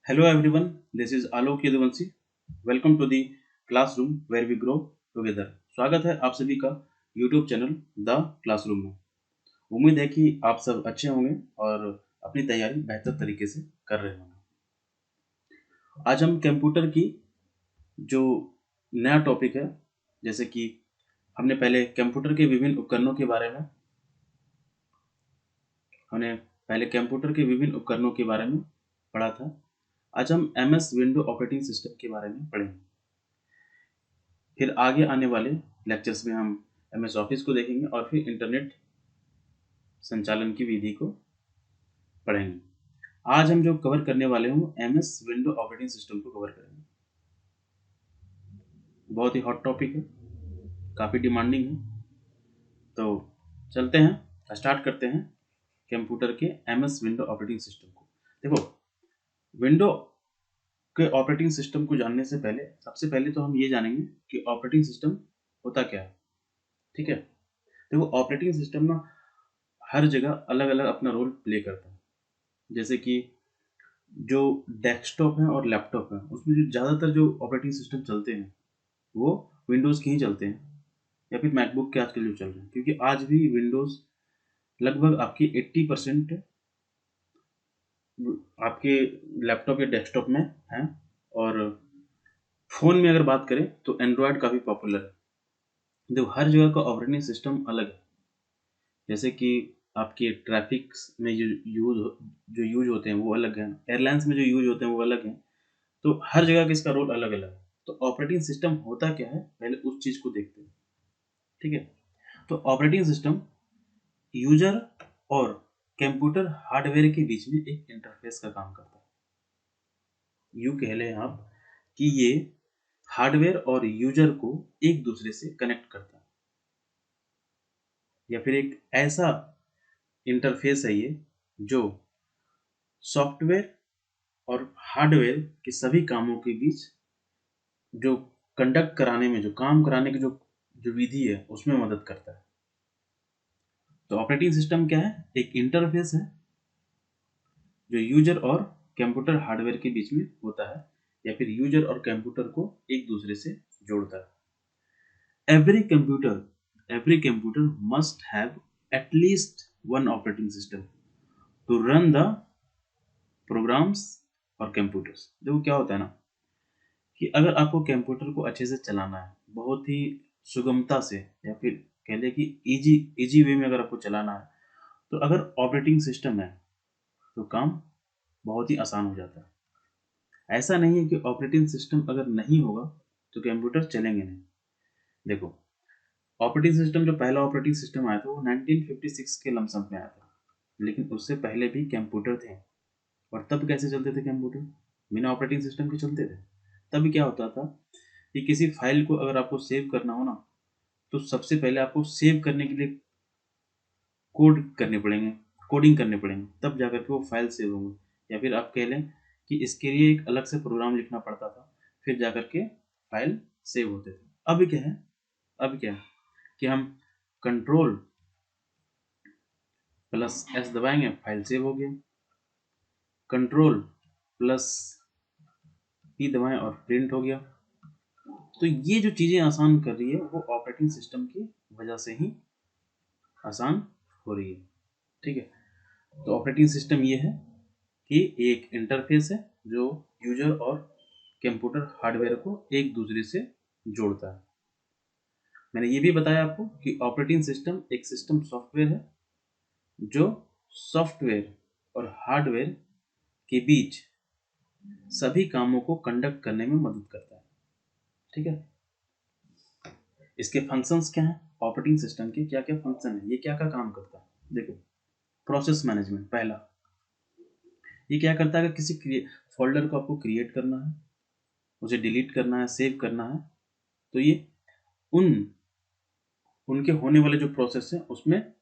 Hello everyone, this is Alok Yaduvंशी. Welcome to the classroom where we grow together. स्वागत है आप सभी का YouTube चैनल द क्लासरूम में। उम्मीद है कि आप सब अच्छे होंगे और अपनी तैयारी बेहतर तरीके से कर रहे होंगे। आज हम कंप्यूटर की जो नया टॉपिक है, जैसे कि हमने पहले कंप्यूटर के विभिन्न उपकरणों के बारे में पढ़ा था। आज हम MS विंडो ऑपरेटिंग सिस्टम के बारे में पढ़ेंगे। फिर आगे आने वाले लेक्चर्स में हम MS ऑफिस को देखेंगे और फिर इंटरनेट संचालन की विधि को पढ़ेंगे। आज हम जो कवर करने वाले हैं वो MS विंडो ऑपरेटिंग सिस्टम को कवर करेंगे। बहुत ही हॉट टॉपिक है, काफ़ी डिमांडिंग है। तो चलते हैं, स्टार्ट करते हैं कंप्यूटर के MS विंडो ऑपरेटिंग सिस्टम को। देखो, विंडो के ऑपरेटिंग सिस्टम को जानने से पहले सबसे पहले तो हम ये जानेंगे कि ऑपरेटिंग सिस्टम होता क्या है। ठीक है, देखो ऑपरेटिंग सिस्टम ना हर जगह अलग अलग अपना रोल प्ले करता है। जैसे कि जो डेस्कटॉप है और लैपटॉप है, उसमें जो ज़्यादातर जो ऑपरेटिंग सिस्टम चलते हैं वो विंडोज़ के ही चलते हैं, या फिर मैकबुक के आजकल जो चल रहे हैं, क्योंकि आज भी विंडोज़ लगभग आपकी 80% आपके लैपटॉप या डेस्कटॉप में है। और फ़ोन में अगर बात करें तो एंड्रॉयड काफ़ी पॉपुलर है। देखो हर जगह का ऑपरेटिंग सिस्टम अलग है। जैसे कि आपके ट्रैफिक्स में जो यूज होते हैं वो अलग हैं, एयरलाइंस में जो यूज होते हैं वो अलग हैं। तो हर जगह का इसका रोल अलग अलग है। तो ऑपरेटिंग सिस्टम होता क्या है, पहले उस चीज़ को देखते हैं। ठीक है, तो ऑपरेटिंग सिस्टम यूजर और कंप्यूटर हार्डवेयर के बीच में एक इंटरफेस का काम करता है। यूँ कह लें आप कि ये हार्डवेयर और यूजर को एक दूसरे से कनेक्ट करता है, या फिर एक ऐसा इंटरफेस है ये जो सॉफ्टवेयर और हार्डवेयर के सभी कामों के बीच जो कंडक्ट कराने में, जो काम कराने की जो जो विधि है उसमें मदद करता है। तो ऑपरेटिंग सिस्टम क्या है, एक इंटरफेस है जो यूजर और कंप्यूटर हार्डवेयर के बीच में होता है, या फिर यूजर और कंप्यूटर को एक दूसरे से जोड़ता है। Every computer must have at least one operating system to run the programs और कंप्यूटर्स। देखो क्या होता है ना, कि अगर आपको कंप्यूटर को अच्छे से चलाना है, बहुत ही सुगमता से, या फिर कह लें कि इजी इजी वे में अगर आपको चलाना है, तो अगर ऑपरेटिंग सिस्टम है तो काम बहुत ही आसान हो जाता है। ऐसा नहीं है कि ऑपरेटिंग सिस्टम अगर नहीं होगा तो कंप्यूटर चलेंगे नहीं। देखो, ऑपरेटिंग सिस्टम जो पहला ऑपरेटिंग सिस्टम आया था वो 1956 के लमसम में आया था, लेकिन उससे पहले भी कंप्यूटर थे। और तब कैसे चलते थे कंप्यूटर, बिना ऑपरेटिंग सिस्टम के चलते थे। तब क्या होता था कि किसी फाइल को अगर आपको सेव करना हो ना, तो सबसे पहले आपको सेव करने के लिए कोडिंग करने पड़ेंगे, तब जाकर के वो फाइल सेव होंगे। या फिर आप कह लें कि इसके लिए एक अलग से प्रोग्राम लिखना पड़ता था, फिर जाकर के फाइल सेव होते थे। अब क्या है कि हम कंट्रोल प्लस एस दबाएंगे, फाइल सेव हो गया। कंट्रोल प्लस पी दबाएं और प्रिंट हो गया। तो ये जो चीज़ें आसान कर रही है वो ऑपरेटिंग सिस्टम की वजह से ही आसान हो रही है। ठीक है, तो ऑपरेटिंग सिस्टम ये है कि एक इंटरफेस है जो यूजर और कंप्यूटर हार्डवेयर को एक दूसरे से जोड़ता है। मैंने ये भी बताया आपको कि ऑपरेटिंग सिस्टम एक सिस्टम सॉफ्टवेयर है जो सॉफ्टवेयर और हार्डवेयर के बीच सभी कामों को कंडक्ट करने में मदद करता है। ठीक है, इसके फंक्शंस क्या हैं, ऑपरेटिंग सिस्टम के क्या क्या फंक्शन है, ये क्या क्या काम करता है। देखो, प्रोसेस मैनेजमेंट पहला, ये क्या करता है, अगर किसी फोल्डर को आपको क्रिएट करना है, उसे डिलीट करना है, सेव करना है, तो ये उन उनके होने वाले जो प्रोसेस है उसमें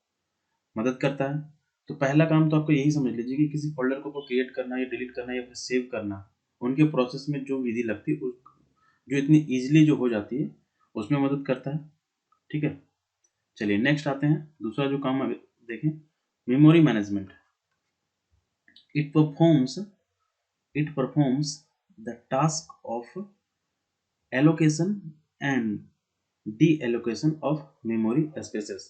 मदद करता है। तो पहला काम तो आपको यही समझ लीजिए कि किसी फोल्डर को क्रिएट करना या डिलीट करना या फिर सेव करना, उनके प्रोसेस में जो विधि लगती है जो इतनी इजीली जो हो जाती है उसमें मदद करता है। ठीक है, चलिए नेक्स्ट आते हैं। दूसरा जो काम देखें, memory management. It performs it performs the task of allocation and deallocation of memory spaces.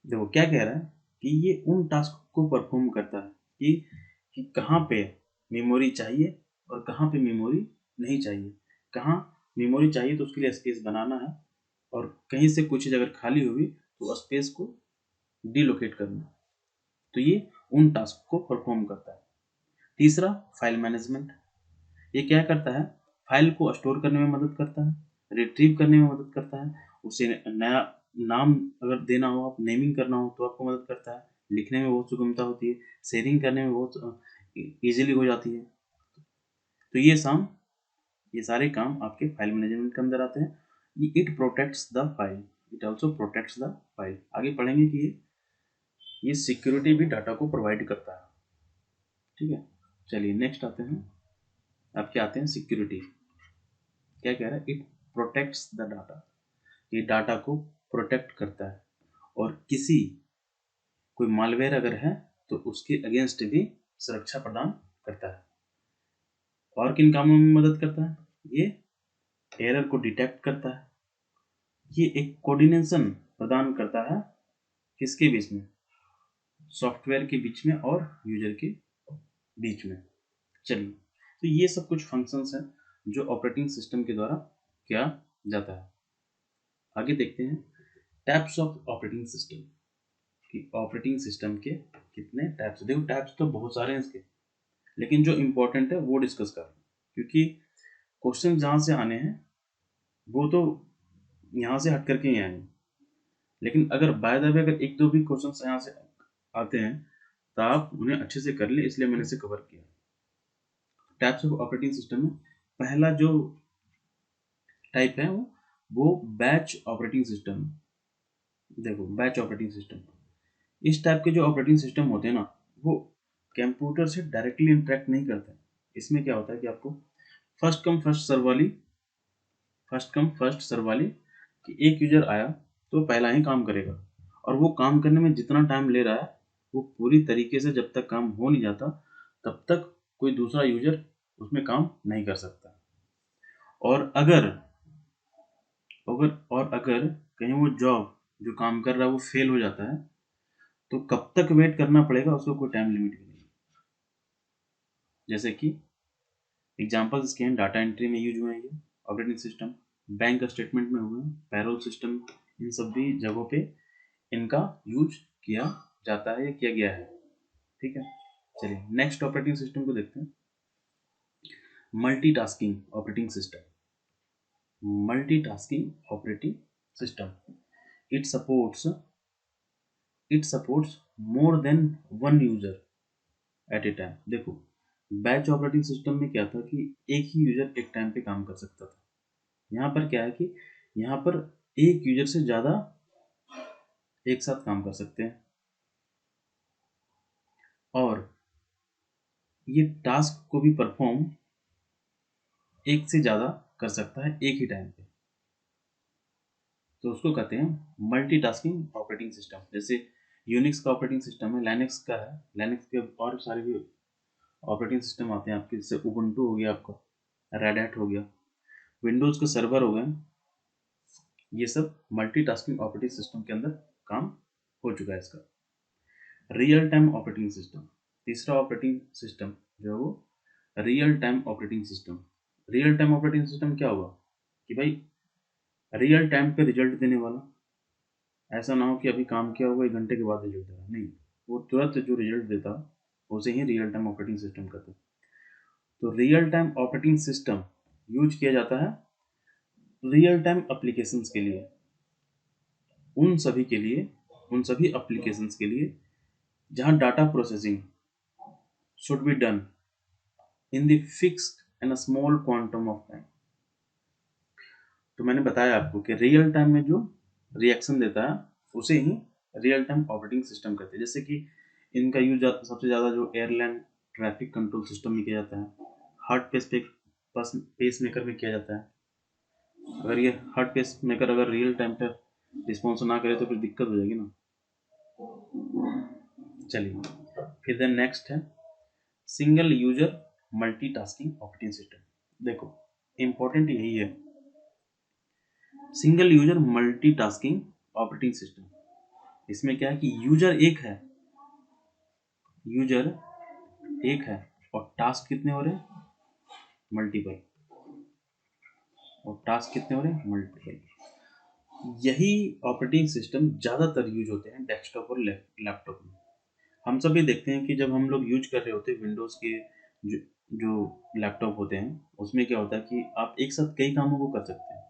देखो क्या कह रहा है कि ये उन टास्क को परफॉर्म करता है कि कहाँ पे मेमोरी चाहिए और कहाँ पे मेमोरी नहीं चाहिए। कहाँ मेमोरी चाहिए तो उसके लिए स्पेस बनाना है, और कहीं से कुछ चीज़ अगर खाली हुई तो स्पेस को डिलोकेट करना। तो ये उन टास्क को परफॉर्म करता है। तीसरा, फाइल मैनेजमेंट। ये क्या करता है? फाइल को स्टोर करने में मदद करता है, रिट्रीव करने में मदद करता है, उसे नया नाम अगर देना हो, आप नेमिंग करना हो तो आपको मदद करता है, लिखने में बहुत सुगमता होती है, शेयरिंग करने में बहुत ईजिली हो जाती है। तो ये सारे काम आपके फाइल मैनेजमेंट के अंदर आते हैं। It protects the file, it also protects the file. आगे पढ़ेंगे कि ये सिक्योरिटी भी डाटा को प्रोवाइड करता है। ठीक है, चलिए नेक्स्ट आते हैं। अब क्या आते हैं? सिक्योरिटी। क्या कह रहा है? It protects the data. ये डाटा को प्रोटेक्ट करता है, और कोई मालवेयर अगर है तो उसके अगेंस्ट भी सुरक्षा प्रदान करता है। और किन कामों में मदद करता है? ये एरर को डिटेक्ट करता है। ये एक कोऑर्डिनेशन प्रदान करता है किसके बीच में? सॉफ्टवेयर के बीच में और यूजर के बीच में। चलिए, तो ये सब कुछ फंक्शंस हैं जो ऑपरेटिंग सिस्टम के द्वारा किया जाता है। आगे देखते हैं टाइप्स ऑफ ऑपरेटिंग सिस्टम, कि ऑपरेटिंग सिस्टम के कितने टाइप्स। देखो टाइप्स तो बहुत सारे हैं इसके, लेकिन जो इम्पोर्टेंट है वो डिस्कस कर, क्योंकि क्वेश्चन जहाँ से आने हैं वो तो यहाँ से हट करके ही आएंगे। लेकिन अगर बाय द वे अगर एक दो भी क्वेश्चन यहाँ से आते हैं तो आप उन्हें अच्छे से कर ले, इसलिए मैंने इसे कवर किया। टाइप्स ऑफ ऑपरेटिंग सिस्टम में पहला जो टाइप है वो बैच ऑपरेटिंग सिस्टम। देखो बैच ऑपरेटिंग सिस्टम, इस टाइप के जो ऑपरेटिंग सिस्टम होते हैं ना, वो कंप्यूटर से डायरेक्टली इंटरेक्ट नहीं करते। इसमें क्या होता है कि आपको फर्स्ट कम फर्स्ट सर्व वाली, कि एक यूजर आया तो पहला ही काम करेगा, और वो काम करने में जितना टाइम ले रहा है वो पूरी तरीके से जब तक काम हो नहीं जाता तब तक कोई दूसरा यूजर उसमें काम नहीं कर सकता। और अगर अगर कहीं वो जॉब जो काम कर रहा है वो फेल हो जाता है तो कब तक वेट करना पड़ेगा उसको कोई टाइम लिमिट भी नहीं। जैसे कि एग्जांपल्स इसके हैं, डाटा एंट्री में यूज हुए हैं ये ऑपरेटिंग सिस्टम, बैंक स्टेटमेंट में हुए हैं, पैरोल सिस्टम, इन सभी जगहों पे इनका यूज किया जाता है या किया गया है। ठीक है, चलिए नेक्स्ट ऑपरेटिंग सिस्टम को देखते हैं। Multitasking operating system. Multitasking operating system, it supports more than one user eight a time. देखो बैच ऑपरेटिंग सिस्टम में क्या था कि एक ही यूजर एक टाइम पे काम कर सकता था। यहाँ पर क्या है कि यहाँ पर एक यूजर से ज़्यादा एक साथ काम कर सकते हैं, और ये टास्क को भी परफॉर्म एक से ज़्यादा कर सकता है एक ही टाइम पे। तो उसको कहते हैं मल्टीटास्किंग ऑपरेटिंग सिस्टम। जैसे यूनिक्स का ऑपरेटिंग सिस्टम है, लाइनक्स का है, लाइनक्स के और सारे भी ऑपरेटिंग सिस्टम आते हैं आपके, जैसे उबुंटू हो गया, आपका रेड हैट हो गया, विंडोज़ के सर्वर हो गए। ये सब मल्टीटास्किंग ऑपरेटिंग सिस्टम के अंदर काम हो चुका है इसका। रियल टाइम ऑपरेटिंग सिस्टम, तीसरा ऑपरेटिंग सिस्टम जो है वो real time operating system. Real time operating system क्या होगा कि भाई रियल टाइम पे रिजल्ट देने वाला। ऐसा ना हो कि अभी काम किया होगा 1 घंटे के बाद रिजल्ट देगा, नहीं, वो तुरंत जो रिजल्ट देता उसे ही रियल टाइम ऑपरेटिंग सिस्टम कहते हैं। तो real time operating system use किया जाता है रियल टाइम एप्लीकेशंस के लिए, उन सभी के लिए, उन सभी एप्लीकेशंस के लिए जहां data processing should be done in the fixed and small quantum of time. तो मैंने बताया आपको कि रियल टाइम में जो रिएक्शन देता है उसे ही रियल टाइम ऑपरेटिंग सिस्टम कहते हैं। जैसे कि इनका यूज सबसे ज़्यादा जो एयरलाइन ट्रैफिक कंट्रोल सिस्टम में किया जाता है, हार्ट पेस मेकर में किया जाता है। अगर ये हार्ट पेस मेकर अगर रियल टाइम पर रिस्पॉन्स ना करे तो फिर दिक्कत हो जाएगी ना। चलिए फिर देन नेक्स्ट है single user multitasking operating system. देखो इंपॉर्टेंट यही है, single user multitasking operating system. इसमें क्या है कि यूजर एक है और टास्क कितने हो रहे हैं, मल्टीपल, और टास्क कितने हो रहे हैं, मल्टीपल। यही ऑपरेटिंग सिस्टम ज़्यादातर यूज होते हैं डेस्कटॉप और लैपटॉप में। हम सभी देखते हैं कि जब हम लोग यूज कर रहे होते हैं विंडोज़ के जो जो लैपटॉप होते हैं, उसमें क्या होता है कि आप एक साथ कई कामों को कर सकते हैं।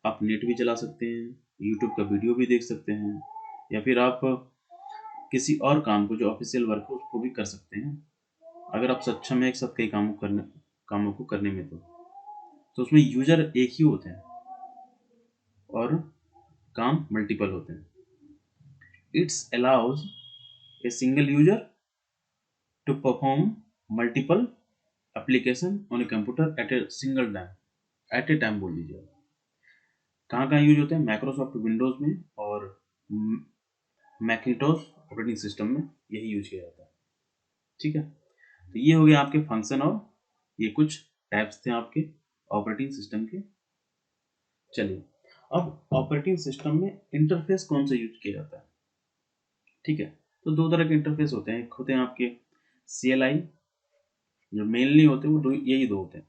आप नेट भी चला सकते हैं, यूट्यूब का वीडियो भी देख सकते हैं, या फिर आप किसी और काम को जो ऑफिशियल वर्क हो उसको भी कर सकते हैं, अगर आप सक्षम है एक साथ कई कामों को करने में। तो उसमें यूजर एक ही होते हैं और काम मल्टीपल होते हैं। It's allows a single user to perform multiple application on a computer at a single time, at a time बोल दीजिए। कहाँ कहाँ यूज होते हैं, माइक्रोसॉफ्ट विंडोज में और मैकिंटोश ऑपरेटिंग सिस्टम में यही यूज किया जाता है। ठीक है, तो ये हो गया आपके फंक्शन और ये कुछ टाइप्स थे आपके ऑपरेटिंग सिस्टम के। चलिए, अब ऑपरेटिंग सिस्टम में इंटरफेस कौन सा यूज किया जाता है। ठीक है, तो दो तरह के इंटरफेस होते हैं। एक होते हैं आपके CLI, जो मेनली होते हैं वो यही दो होते हैं,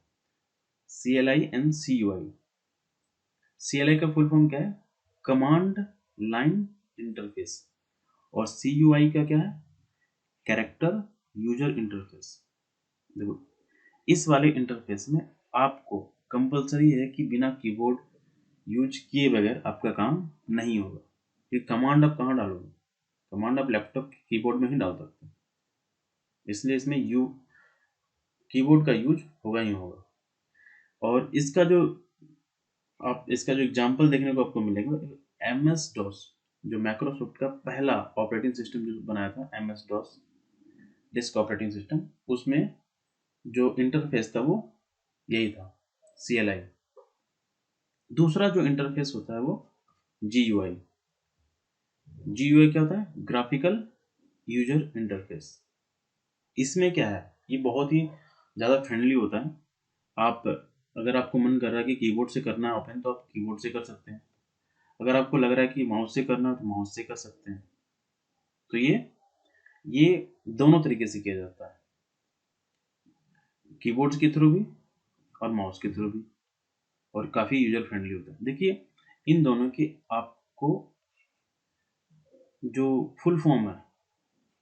CLI एंड CUI। CLI का फुल फॉर्म क्या है, कमांड लाइन इंटरफेस, और CUI का क्या है, कैरेक्टर यूजर इंटरफेस। देखो इस वाले इंटरफेस में आपको कंपलसरी है कि बिना कीबोर्ड यूज किए बगैर आपका काम नहीं होगा। ये कमांड आप कहाँ डालोगे, कमांड आप लैपटॉप के कीबोर्ड में ही डाल सकते हैं, इसलिए इसमें कीबोर्ड का यूज होगा ही होगा। और इसका जो एग्जांपल देखने को आपको मिलेगा, MS DOS, जो माइक्रोसॉफ्ट का पहला ऑपरेटिंग सिस्टम जो बनाया था, MS DOS disk operating system, उसमें जो इंटरफेस था वो यही था, CLI। दूसरा जो इंटरफेस होता है वो GUI। GUI क्या होता है, ग्राफिकल यूजर इंटरफेस। इसमें क्या है, ये बहुत ही ज़्यादा फ्रेंडली होता है। आप अगर आपको मन कर रहा है कि कीबोर्ड से करना है ओपन, तो आप कीबोर्ड से कर सकते हैं। अगर आपको लग रहा है कि माउस से करना है तो माउस से कर सकते हैं। तो ये दोनों तरीके से किया जाता है, कीबोर्ड के थ्रू भी और माउस के थ्रू भी, और काफ़ी यूजर फ्रेंडली होता है। देखिए इन दोनों की आपको जो फुल फॉर्म है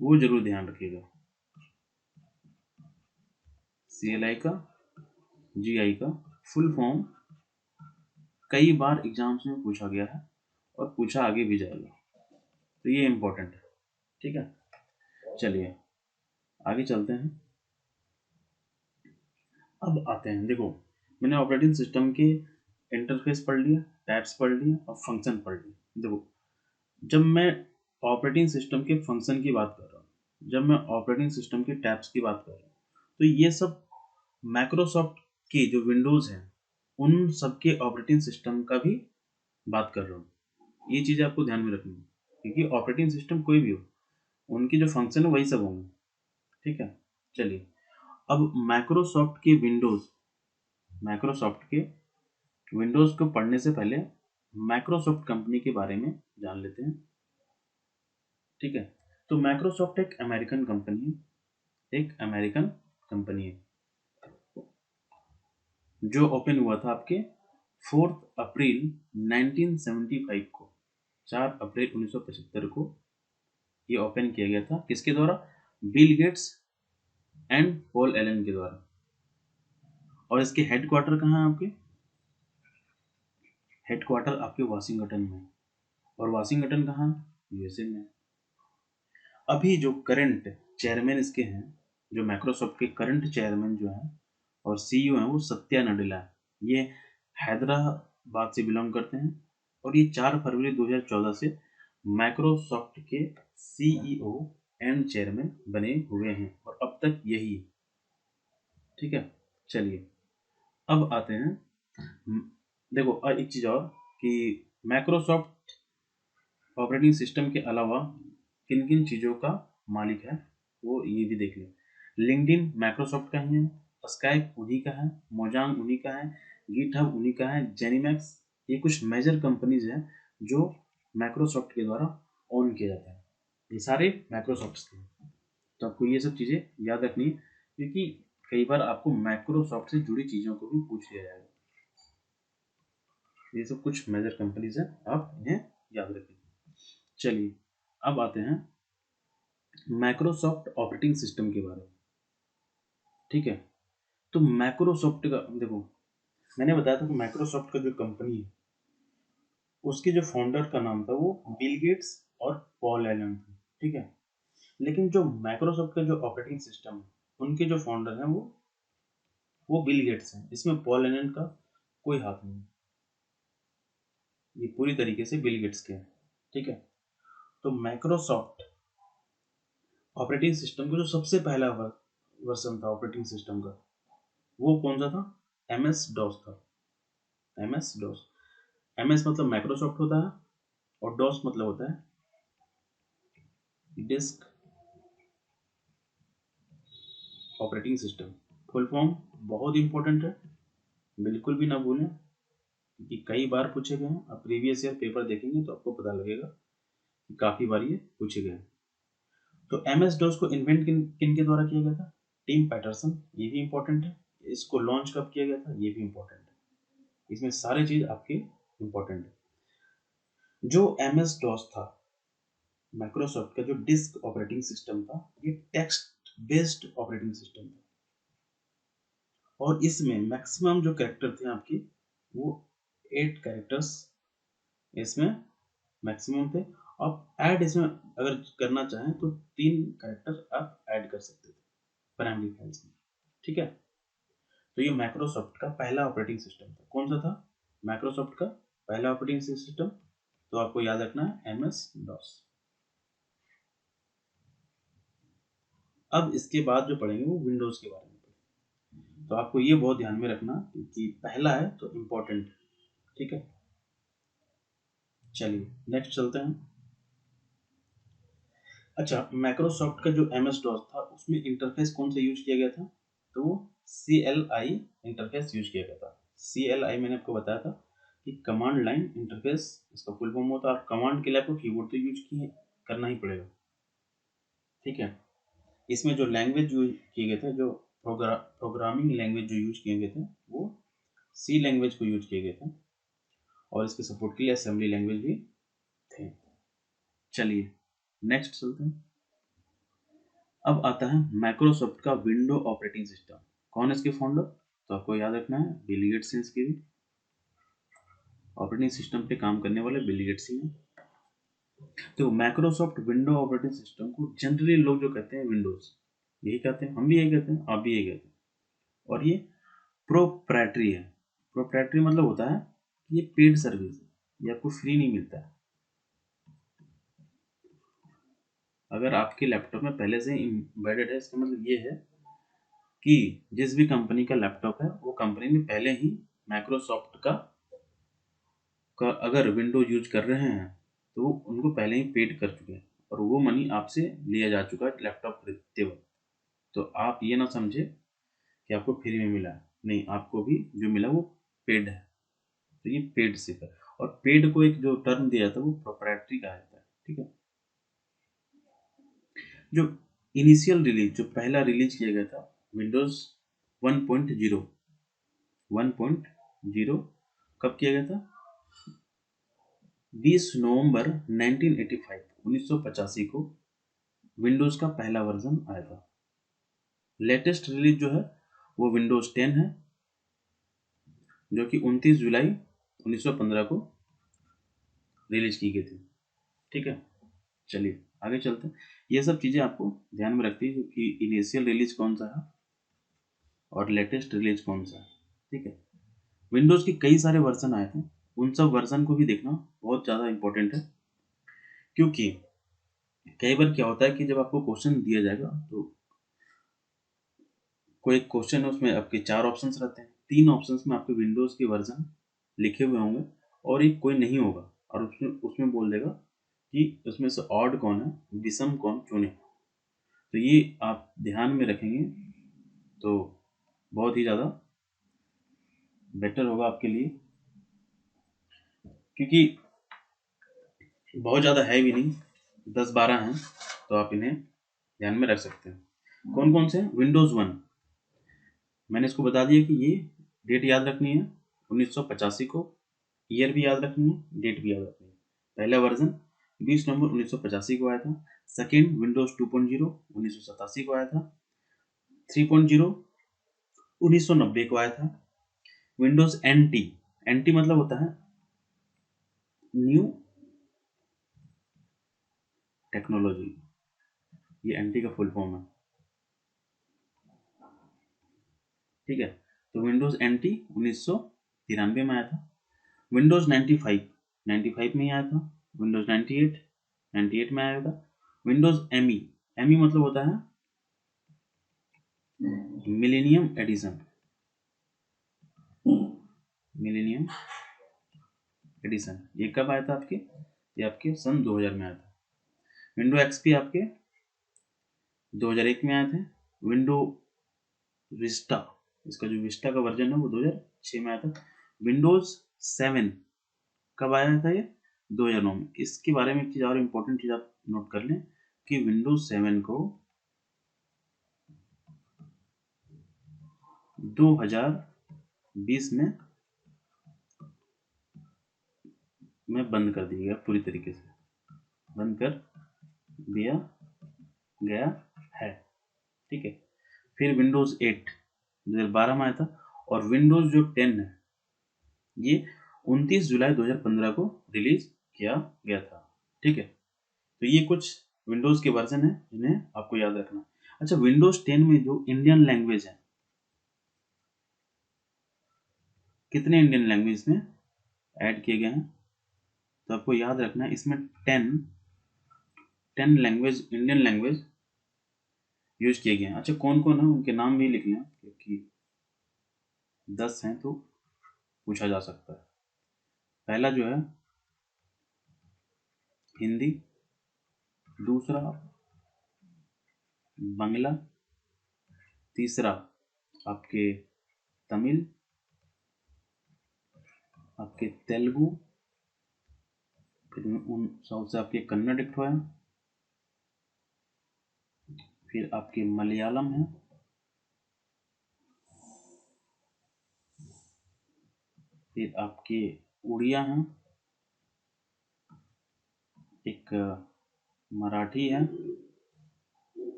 वो जरूर ध्यान रखिएगा, CLI का, GI का फुल फॉर्म कई बार एग्जाम्स में पूछा गया है और पूछा आगे भी जाएगा, तो ये इम्पोर्टेंट है। ठीक है, चलिए आगे चलते हैं। अब आते हैं, देखो मैंने ऑपरेटिंग सिस्टम के इंटरफेस पढ़ लिया, टैब्स पढ़ लिया और फंक्शन पढ़ लिया। देखो जब मैं ऑपरेटिंग सिस्टम के फंक्शन की बात कर रहा हूँ, जब मैं ऑपरेटिंग सिस्टम के टैब्स की बात कर रहा हूँ, तो ये सब माइक्रोसॉफ्ट के जो विंडोज़ हैं उन सब के ऑपरेटिंग सिस्टम का भी बात कर रहा हूँ। ये चीज़ आपको ध्यान में रखनी है, क्योंकि ऑपरेटिंग सिस्टम कोई भी हो, उनकी जो फंक्शन है वही सब होंगे। ठीक है, चलिए अब माइक्रोसॉफ्ट के विंडोज़ को पढ़ने से पहले माइक्रोसॉफ्ट कंपनी के बारे में जान लेते हैं। ठीक है, तो माइक्रोसॉफ्ट एक अमेरिकन कंपनी है, जो ओपन हुआ था आपके 4 अप्रैल 1975 को, 4 अप्रैल 1975 को ये ओपन किया गया था। किसके द्वारा, Bill Gates and Paul Allen के द्वारा। और इसके हेडक्वार्टर कहाँ है, आपके हेडक्वार्टर आपके वाशिंगटन में, और वाशिंगटन कहाँ, USA में। अभी जो करंट चेयरमैन इसके हैं, जो माइक्रोसॉफ्ट के करंट चेयरमैन जो हैं और CEO हैं, वो सत्या नडेला है। ये हैदराबाद से बिलोंग करते हैं और ये 4 फरवरी 2014 से माइक्रोसॉफ्ट के CEO एंड चेयरमैन बने हुए हैं और अब तक यही। ठीक है, चलिए अब आते हैं, देखो एक चीज़ और कि माइक्रोसॉफ्ट ऑपरेटिंग सिस्टम के अलावा किन किन चीज़ों का मालिक है वो ये भी देख लें। लिंक्डइन माइक्रोसॉफ्ट का ही है, स्काइप उन्हीं का है, मोजांग उन्हीं का है, गिटहब उन्हीं का है, जेनीमैक्स, ये कुछ मेजर कंपनीज हैं जो माइक्रोसॉफ्ट के द्वारा ओन किया जाता है। ये सारे माइक्रोसॉफ्ट के हैं। तो आपको ये सब चीज़ें याद रखनी है, क्योंकि कई बार आपको माइक्रोसॉफ्ट से जुड़ी चीज़ों को भी पूछ लिया जाएगा। ये सब कुछ मेजर कंपनीज हैं, आप इन्हें याद रखें। चलिए अब आते हैं माइक्रोसॉफ्ट ऑपरेटिंग सिस्टम के बारे में। ठीक है, तो माइक्रोसॉफ्ट का देखो, मैंने बताया था कि माइक्रोसॉफ्ट का जो कंपनी है उसके जो फाउंडर का नाम था वो बिल गेट्स और पॉल एलन था। ठीक है, लेकिन जो माइक्रोसॉफ्ट का जो ऑपरेटिंग सिस्टम है उनके जो फाउंडर हैं वो बिल गेट्स हैं। इसमें पॉल एलन का कोई हाथ नहीं, ये पूरी तरीके से बिल गेट्स के हैं। ठीक है, तो माइक्रोसॉफ्ट ऑपरेटिंग सिस्टम का जो सबसे पहला वर्जन था ऑपरेटिंग सिस्टम का, वो कौन सा था? MS डॉस था। MS डॉस, MS मतलब माइक्रोसॉफ्ट होता है और डॉस मतलब होता है disk operating system. Full form बहुत इंपॉर्टेंट है, बिल्कुल भी ना भूलें, क्योंकि कई बार पूछे गए हैं। आप प्रीवियस ईयर पेपर देखेंगे तो आपको पता लगेगा कि काफ़ी बार ये पूछे गए हैं। तो MS डॉस को इन्वेंट किन के द्वारा किया गया था? टिम पैटरसन, ये भी इंपॉर्टेंट है। इसको लॉन्च कब किया गया था? ये भी इंपॉर्टेंट है। इसमें सारे चीज़ आपके इंपॉर्टेंट है। जो MS डॉस था, माइक्रोसॉफ्ट का जो डिस्क ऑपरेटिंग सिस्टम था, ये टेक्स्ट बेस्ड ऑपरेटिंग सिस्टम था और इसमें मैक्सिमम जो कैरेक्टर थे आपके वो 8 कैरेक्टर्स इसमें मैक्सिमम थे। आप ऐड इसमें अगर करना चाहें तो 3 कैरेक्टर आप ऐड कर सकते थे प्राइमरी फाइल्स में। ठीक है, तो ये माइक्रोसॉफ्ट का पहला ऑपरेटिंग सिस्टम था। कौन सा था? माइक्रोसॉफ्ट का पहला ऑपरेटिंग सिस्टम। तो आपको याद रखना है MS डॉस। अब इसके बाद जो पढ़ेंगे वो विंडोज के बारे में पढ़ेंगे। तो आपको ये बहुत ध्यान में रखना क्योंकि पहला है तो इम्पोर्टेंट है। ठीक है, चलिए नेक्स्ट चलते हैं। अच्छा, माइक्रोसॉफ्ट का जो MS डॉस था उसमें इंटरफेस कौन सा यूज किया गया था? तो वो CLI इंटरफेस यूज किया गया था। CLI मैंने आपको बताया था कि कमांड लाइन इंटरफेस इसका फुल फॉर्म होता है, और कमांड के लिए आपको कीबोर्ड तो यूज किए करना ही पड़ेगा। ठीक है, इसमें जो लैंग्वेज यूज किए गए थे, जो प्रोग्रामिंग लैंग्वेज जो यूज किए गए थे वो C लैंग्वेज को यूज किए गए थे और इसके सपोर्ट के लिए असेंबली लैंग्वेज भी थे। चलिए नेक्स्ट चलते हैं। अब आता है माइक्रोसॉफ्ट का विंडो ऑपरेटिंग सिस्टम। कौन है इसके फाउंडर? तो आपको याद रखना है बिल गेट्स हैं इसके भी। ऑपरेटिंग सिस्टम पे काम करने वाले बिल गेट्स ही हैं। तो माइक्रोसॉफ्ट विंडो ऑपरेटिंग सिस्टम को जनरली लोग जो कहते हैं विंडोज, यही कहते हैं, हम भी यही कहते हैं, आप भी यही कहते हैं। और ये प्रोप्राइटरी है। प्रोप्राइटरी मतलब होता है कि ये पेड सर्विस है, ये आपको फ्री नहीं मिलता है। अगर आपके लैपटॉप में पहले से एम्बेडेड है, इसका मतलब ये है कि जिस भी कंपनी का लैपटॉप है वो कंपनी ने पहले ही माइक्रोसॉफ्ट का अगर विंडो यूज कर रहे हैं तो वो उनको पहले ही पेड कर चुके हैं और वो मनी आपसे लिया जा चुका है लैपटॉप खरीदते वक्त। तो आप ये ना समझे कि आपको फ्री में मिला है, नहीं, आपको भी जो मिला वो पेड है। तो ये पेड सिर्फ है, और पेड को एक जो टर्म दिया जाता है वो प्रोप्राइटरी कहा जाता है। ठीक है, जो इनिशियल रिलीज, जो पहला रिलीज किया गया था विंडोज 1.0, 1.0 कब किया गया था? 20 नवंबर 1985, 1985 को विंडोज का पहला वर्जन आया था। लेटेस्ट रिलीज जो है वो विंडोज 10 है, जो कि 29 जुलाई 1915 को रिलीज की गई थी। ठीक है, चलिए आगे चलते हैं। ये सब चीज़ें आपको ध्यान में रखती है कि इनिशियल रिलीज कौन सा है और लेटेस्ट रिलीज कौन सा है। ठीक है, विंडोज के कई सारे वर्जन आए थे, उन सब वर्जन को भी देखना बहुत ज़्यादा इंपॉर्टेंट है, क्योंकि कई बार क्या होता है कि जब आपको क्वेश्चन दिया जाएगा तो कोई क्वेश्चन है उसमें आपके 4 ऑप्शंस रहते हैं, 3 ऑप्शंस में आपके विंडोज के वर्जन लिखे हुए होंगे और एक कोई नहीं होगा, और उसमें उसमें बोल देगा कि उसमें से ऑड कौन है, विषम कौन चुने। तो ये आप ध्यान में रखेंगे तो बहुत ही ज़्यादा बेटर होगा आपके लिए, क्योंकि बहुत ज़्यादा है भी नहीं, 10-12 हैं, तो आप इन्हें ध्यान में रख सकते हैं। कौन कौन से हैं? विंडोज़ 1, मैंने इसको बता दिया कि ये डेट याद रखनी है 1985 को, ईयर भी याद रखनी है, डेट भी याद रखनी है। पहला वर्जन 20 नवंबर 1985 को आया था। सेकेंड विंडोज 2.0 1987 को आया था। 3.0 1990 को आया था। विंडोज एनटी, एनटी मतलब होता है न्यू टेक्नोलॉजी, ये एनटी का फुल फॉर्म है, ठीक है। तो विंडोज एनटी 1993 में आया था। विंडोज 95 में ही आया था। विंडोज 98 में आया था। विंडोज एमई, एमई मतलब होता है मिलेनियम एडिशन, मिलेनियम एडिशन, ये कब आया था आपके? ये आपके सन 2000 में आया था। विंडो एक्सपी आपके 2001 में आए थे। विंडो विस्टा, इसका जो विस्टा का वर्जन है वो 2006 में आया था। विंडोज 7 कब आया था? ये 2009 में। इसके बारे में एक चीज़ और इम्पोर्टेंट चीज़ आप नोट कर लें कि विंडोज 7 को 2020 में बंद कर दिया गया, पूरी तरीके से बंद कर दिया गया है, ठीक है। फिर विंडोज 8 2012 में आया था। और विंडोज जो 10 है ये 29 जुलाई 2015 को रिलीज किया गया था, ठीक है। तो ये कुछ विंडोज के वर्जन है जिन्हें आपको याद रखना। अच्छा, विंडोज 10 में जो इंडियन लैंग्वेज है, कितने इंडियन लैंग्वेज में ऐड किए गए हैं? तो आपको याद रखना है इसमें 10 लैंग्वेज, इंडियन लैंग्वेज यूज किए गए हैं। अच्छा, कौन कौन है उनके नाम भी लिख लें, क्योंकि 10 हैं तो पूछा जा सकता है। पहला जो है हिंदी, दूसरा बांग्ला, तीसरा आपके तमिल, आपके तेलुगु, फिर उन साउथ से आपके कन्नड़ एक है, फिर आपके मलयालम है, फिर आपके उड़िया हैं, एक मराठी है,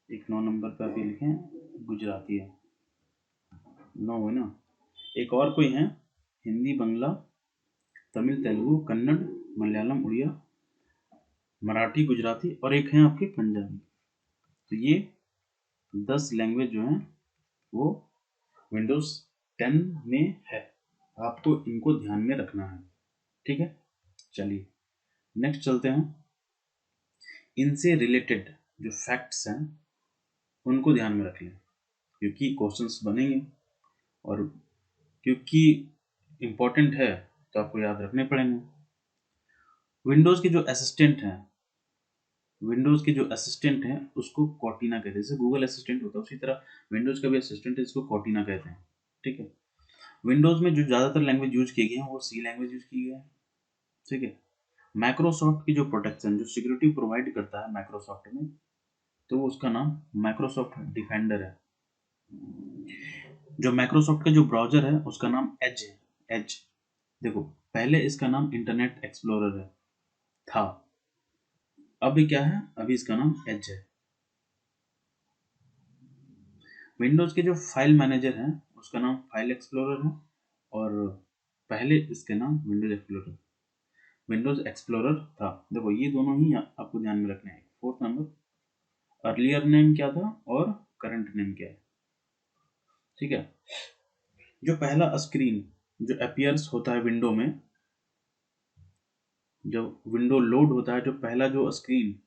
एक 9 नंबर पे आप लिखें गुजराती है, 9 है ना। एक और कोई है हिंदी, बांग्ला, तमिल, तेलुगु, कन्नड़, मलयालम, उड़िया, मराठी, गुजराती, और एक है आपके पंजाबी। तो ये 10 लैंग्वेज जो हैं वो विंडोज 10 में है, आपको इनको ध्यान में रखना है, ठीक है। चलिए नेक्स्ट चलते हैं। इनसे रिलेटेड जो फैक्ट्स हैं उनको ध्यान में रख लें, क्योंकि क्वेश्चंस बनेंगे, और क्योंकि इम्पोर्टेंट है तो आपको याद रखने पड़ेंगे। विंडोज के जो असिस्टेंट हैं, विंडोज के जो असिस्टेंट हैं उसको कॉर्टिना कहते हैं। जैसे गूगल असिस्टेंट होता है उसी तरह विंडोज का भी असिस्टेंट है, इसको कॉर्टिना कहते हैं, ठीक है। विंडोज में जो ज़्यादातर लैंग्वेज यूज की गई है वो सी लैंग्वेज यूज की गई है, ठीक है। माइक्रोसॉफ्ट की जो प्रोटेक्शन, जो सिक्योरिटी प्रोवाइड करता है माइक्रोसॉफ्ट में, तो उसका नाम माइक्रोसॉफ्ट डिफेंडर है। जो माइक्रोसॉफ्ट का जो ब्राउजर है उसका नाम एज है, एज। देखो, पहले इसका नाम इंटरनेट एक्सप्लोरर है था, अभी क्या है? अभी इसका नाम एज है। विंडोज के जो फाइल मैनेजर है उसका नाम फाइल एक्सप्लोरर है, और पहले इसके नाम विंडोज एक्सप्लोरर था। देखो, ये दोनों ही आपको ध्यान में रखने हैं। 4th नंबर, अर्लियर नेम क्या था और करंट नेम क्या है, ठीक है। जो पहला स्क्रीन जो अपीयर्स होता है विंडो में, जब विंडो लोड होता है, जो पहला जो स्क्रीन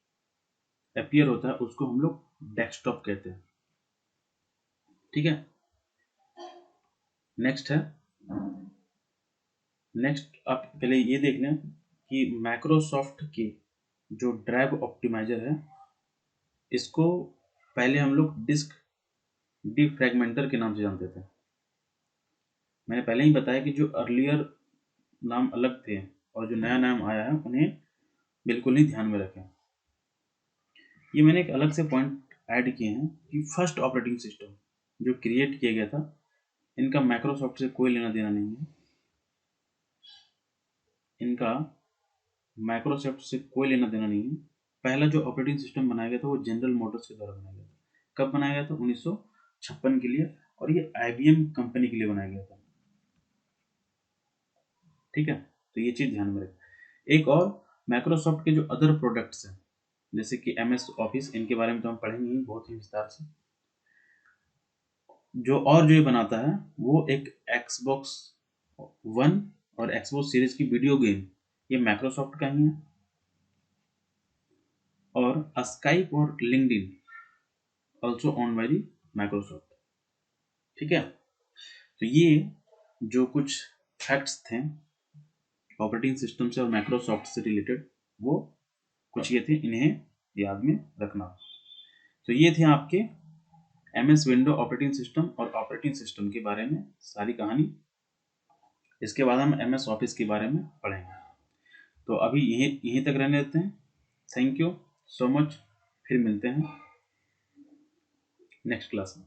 अपीयर होता है उसको हम लोग डेस्कटॉप कहते हैं, ठीक है। नेक्स्ट है, नेक्स्ट आप पहले ये देख लें कि माइक्रोसॉफ्ट की जो ड्राइव ऑप्टिमाइजर है, इसको पहले हम लोग डिस्क डिफ्रैगमेंटर के नाम से जानते थे। मैंने पहले ही बताया कि जो अर्लियर नाम अलग थे और जो नया नाम आया है उन्हें बिल्कुल ही ध्यान में रखें। ये मैंने एक अलग से पॉइंट ऐड किए हैं कि फर्स्ट ऑपरेटिंग सिस्टम जो क्रिएट किया गया था, इनका माइक्रोसॉफ्ट से कोई लेना देना नहीं है। इनका माइक्रोसॉफ्ट से कोई लेना देना नहीं है। पहला जो ऑपरेटिंग सिस्टम बनाया गया था वो जनरल मोटर्स के द्वारा बनाया गया था। कब बनाया गया था? 1956 के लिए, और ये IBM कंपनी के लिए बनाया गया था। ठीक है, तो ये चीज ध्यान में रखें। एक और, माइक्रोसॉफ्ट के जो अदर प्रोडक्ट्स हैं जैसे कि MS ऑफिस, इनके बारे में तो हम पढ़ेंगे ही बहुत ही विस्तार से। जो ये बनाता है वो एक Xbox One और Xbox सीरीज की वीडियो गेम, ये माइक्रोसॉफ्ट का ही है। और स्काइप और LinkedIn also own by Microsoft. ठीक है, तो ये जो कुछ फैक्ट्स थे ऑपरेटिंग सिस्टम से और माइक्रोसॉफ्ट से रिलेटेड, वो कुछ ये थे, इन्हें याद में रखना। तो ये थे आपके MS विंडो ऑपरेटिंग सिस्टम और ऑपरेटिंग सिस्टम के बारे में सारी कहानी। इसके बाद हम MS ऑफिस के बारे में पढ़ेंगे। तो अभी यहीं तक रहने देते हैं। थैंक यू सो मच, फिर मिलते हैं नेक्स्ट क्लास में।